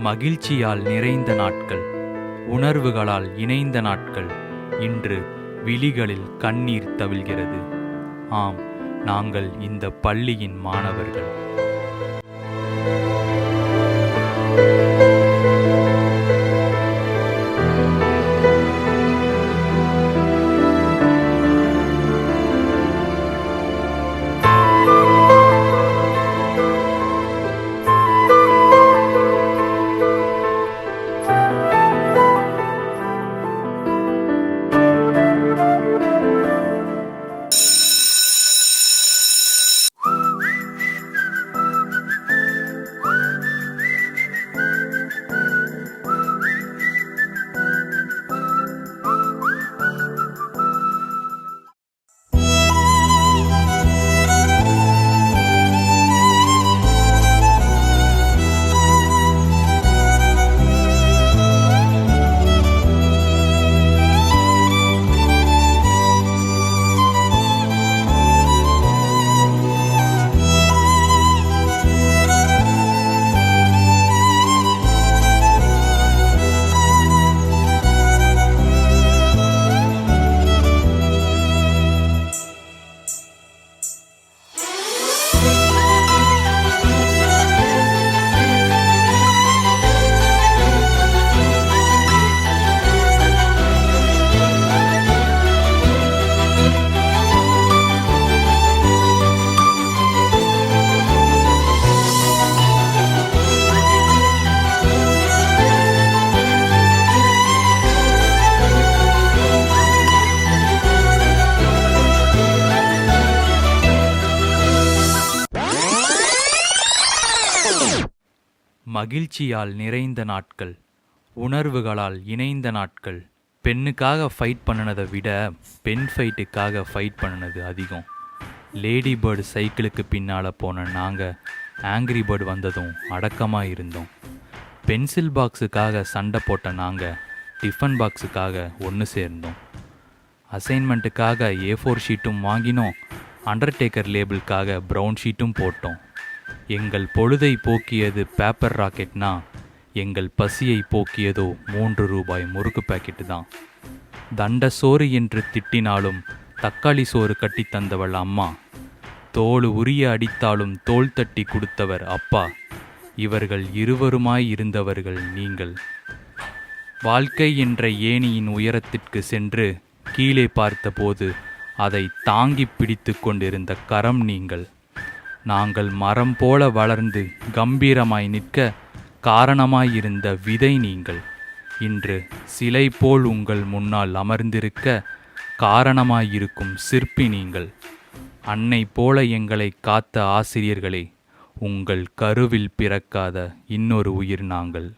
மகிழ்ச்சியால் நிறைந்த நாட்கள், உணர்வுகளால் இணைந்த நாட்கள். இன்று விழிகளில் கண்ணீர் தவிழ்கிறது. ஆம், நாங்கள் இந்த பள்ளியின் மாணவர்கள். மகிழ்ச்சியால் நிறைந்த நாட்கள், உணர்வுகளால் இணைந்த நாட்கள். பெண்ணுக்காக ஃபைட் பண்ணினதை விட பெண் ஃபைட்டுக்காக ஃபைட் பண்ணினது அதிகம். லேடி பேர்டு சைக்கிளுக்கு பின்னால் போன நாங்கள் ஆங்கிரி பேர்டு வந்ததும் அடக்கமாக இருந்தோம். பென்சில் பாக்ஸுக்காக சண்டை போட்ட நாங்கள் டிஃபன் பாக்ஸுக்காக ஒன்று சேர்ந்தோம். அசைன்மெண்ட்டுக்காக A4 ஷீட்டும் வாங்கினோம். அண்டர்டேக்கர் லேபிளுக்காக ப்ரௌன் ஷீட்டும் போட்டோம். எங்கள் பொழுதை போக்கியது பேப்பர் ராக்கெட்னா, எங்கள் பசியை போக்கியதோ 3 ரூபாய் முறுக்கு பாக்கெட்டு தான். தண்ட சோறு என்று திட்டினாலும் தக்காளி சோறு கட்டி தந்தவள் அம்மா. தோல் உரிய அடித்தாலும் தோள் தட்டி கொடுத்தவர் அப்பா. இவர்கள் இருவருமாய் இருந்தவர்கள் நீங்கள். வாழ்க்கை என்ற ஏணியின் உயரத்திற்கு சென்று கீழே பார்த்தபோது அதை தாங்கி பிடித்து கொண்டிருந்த கரம் நீங்கள். நாங்கள் மரம் போல வளர்ந்து கம்பீரமாய் நிற்க காரணமாயிருந்த விதை நீங்கள். இன்று சிலை போல் உங்கள் முன்னால் அமர்ந்திருக்க காரணமாயிருக்கும் சிற்பி நீங்கள். அன்னை போல எங்களை காத்த ஆசிரியர்களே, உங்கள் கருவில் பிறக்காத இன்னொரு உயிர் நாங்கள்.